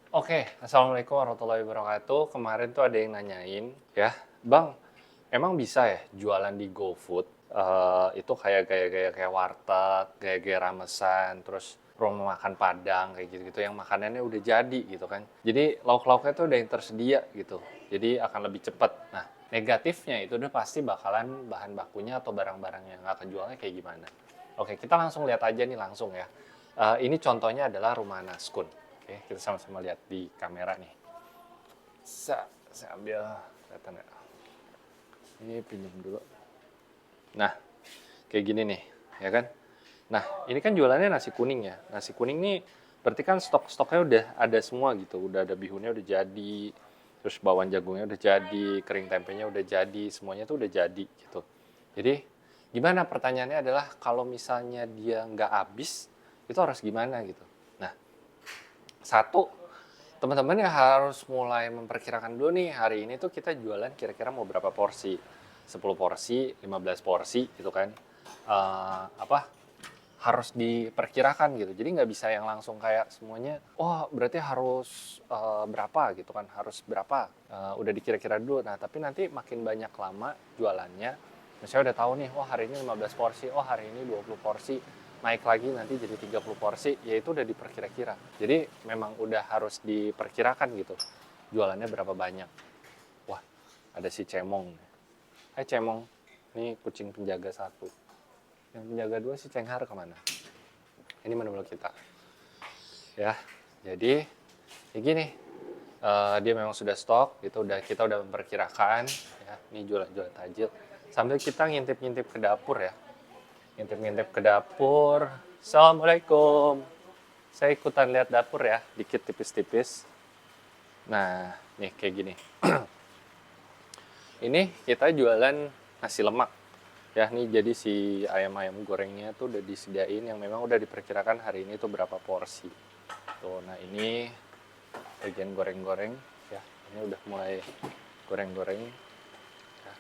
Oke, Assalamualaikum warahmatullahi wabarakatuh. Kemarin tuh ada yang nanyain, ya, Bang, emang bisa ya jualan di GoFood? Itu kayak warteg, gaya-gaya ramesan, terus rumah makan Padang, kayak gitu-gitu, yang makanannya udah jadi gitu kan. Jadi lauk-lauknya tuh udah yang tersedia gitu. Jadi akan lebih cepat. Nah, negatifnya itu udah pasti bakalan bahan bakunya atau barang-barang yang akan jualnya kayak gimana. Oke, kita langsung lihat aja nih langsung ya. Ini contohnya adalah rumah Naskun. Oke, kita sama-sama lihat di kamera nih. Saya ambil kelihatan ya. Ini pinjam dulu. Nah, kayak gini nih, ya kan? Nah, ini kan jualannya nasi kuning ya. Nasi kuning nih berarti kan stok-stoknya udah ada semua gitu. Udah ada bihunnya udah jadi, terus bawang jagungnya udah jadi, kering tempenya udah jadi, semuanya tuh udah jadi gitu. Jadi, gimana pertanyaannya adalah kalau misalnya dia nggak habis, itu harus gimana gitu. Nah, satu, teman-teman ya harus mulai memperkirakan dulu nih hari ini tuh kita jualan kira-kira mau berapa porsi. 10 porsi, 15 porsi gitu kan. Apa harus diperkirakan gitu. Jadi nggak bisa yang langsung kayak semuanya, oh berarti harus berapa gitu kan, harus berapa. Udah dikira-kira dulu. Nah tapi nanti makin banyak lama jualannya, misalnya udah tahu nih, oh hari ini 15 porsi, oh hari ini 20 porsi, naik lagi nanti jadi 30 porsi, ya itu udah diperkira-kira. Jadi memang udah harus diperkirakan gitu, jualannya berapa banyak. Wah, ada si Cemong. Hai Cemong, ini kucing penjaga satu. Yang penjaga dua si Cenghar kemana? Ini menu kita. Ya, jadi ya gini, dia memang sudah stok, gitu, kita udah memperkirakan, ya, ini jualan-jualan tajil. Sambil kita ngintip-ngintip ke dapur ya, ngintip-ngintip ke dapur. Assalamualaikum. Saya ikutan lihat dapur ya, dikit tipis-tipis. Nah, nih kayak gini. Ini kita jualan nasi lemak. Ya, nih jadi si ayam-ayam gorengnya tuh udah disediain yang memang udah diperkirakan hari ini tuh berapa porsi. Tuh, nah ini bagian goreng-goreng ya. Ini udah mulai goreng-goreng. Ya,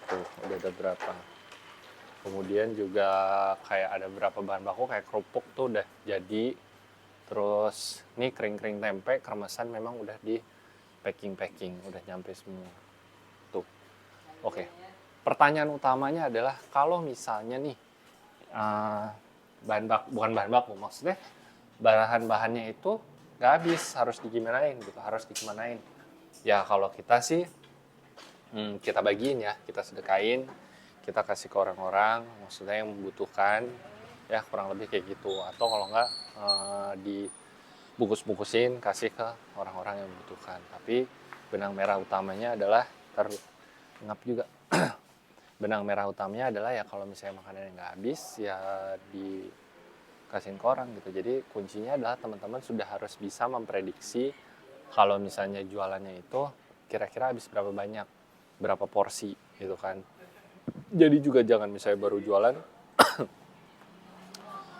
tuh udah ada berapa. Kemudian juga kayak ada berapa bahan baku kayak kerupuk tuh udah jadi. Terus nih kering-kering tempe kremesan memang udah di packing-packing, udah nyampe semua. Tuh. Oke. Pertanyaan utamanya adalah kalau misalnya nih bukan bahan baku, maksudnya bahan-bahannya itu nggak habis, harus digimanain gitu, harus digimanain. Ya kalau kita sih kita bagiin ya, kita sedekain, kita kasih ke orang-orang, maksudnya yang membutuhkan, ya kurang lebih kayak gitu. Atau kalau nggak dibungkus-bungkusin, kasih ke orang-orang yang membutuhkan. Tapi benang merah utamanya adalah ngap juga. Benang merah utamanya adalah ya kalau misalnya makanannya nggak habis, ya dikasihin ke orang gitu. Jadi kuncinya adalah teman-teman sudah harus bisa memprediksi kalau misalnya jualannya itu kira-kira habis berapa banyak, berapa porsi gitu kan. Jadi juga jangan misalnya baru jualan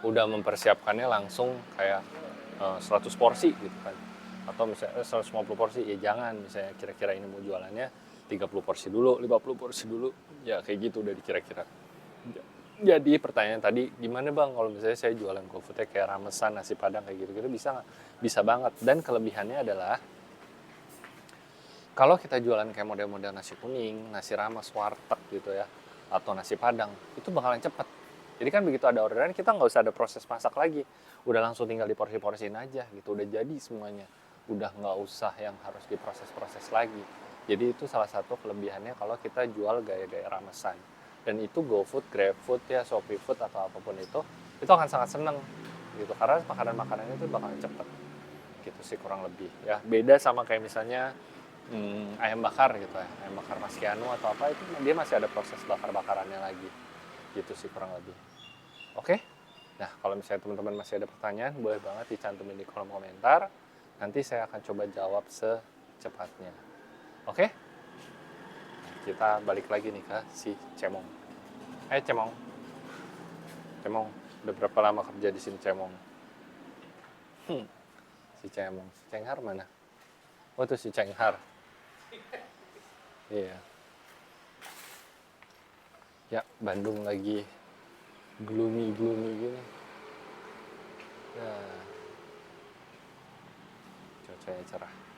udah mempersiapkannya langsung kayak 100 porsi gitu kan, atau misalnya 150 porsi, ya jangan. Misalnya kira-kira ini mau jualannya 30 porsi dulu, 50 porsi dulu, ya kayak gitu udah dikira-kira. Jadi pertanyaan tadi, gimana bang kalau misalnya saya jualan GoFoodnya kayak ramesan, nasi padang kayak gitu-gitu, bisa nggak? Bisa banget. Dan kelebihannya adalah kalau kita jualan kayak model-model nasi kuning, nasi rames, warteg gitu ya, atau nasi padang, itu bakalan cepet. Jadi kan begitu ada orderan, kita nggak usah ada proses masak lagi. Udah langsung tinggal diporsi-porsiin aja gitu, udah jadi semuanya. Udah nggak usah yang harus diproses-proses lagi. Jadi itu salah satu kelebihannya kalau kita jual gaya-gaya ramesan. Dan itu GoFood, GrabFood ya, ShopeeFood atau apapun itu akan sangat seneng gitu. Karena makanan-makanan itu bakalan cepet. Gitu sih kurang lebih ya. Beda sama kayak misalnya ayam bakar gitu ya, ayam bakar Mas Kianu atau apa, itu dia masih ada proses bakar-bakarannya lagi gitu sih kurang lebih. Oke, nah kalau misalnya teman-teman masih ada pertanyaan boleh banget dicantumin di kolom komentar, nanti saya akan coba jawab secepatnya. Oke, kita balik lagi nih ke si Cemong. Cemong, Cemong, udah berapa lama kerja di sini Cemong? Si Cemong, si Cenghar mana? Oh itu si Cenghar. Iya. Ya, Bandung lagi gloomy gini. Nah, cuaca cahaya cerah.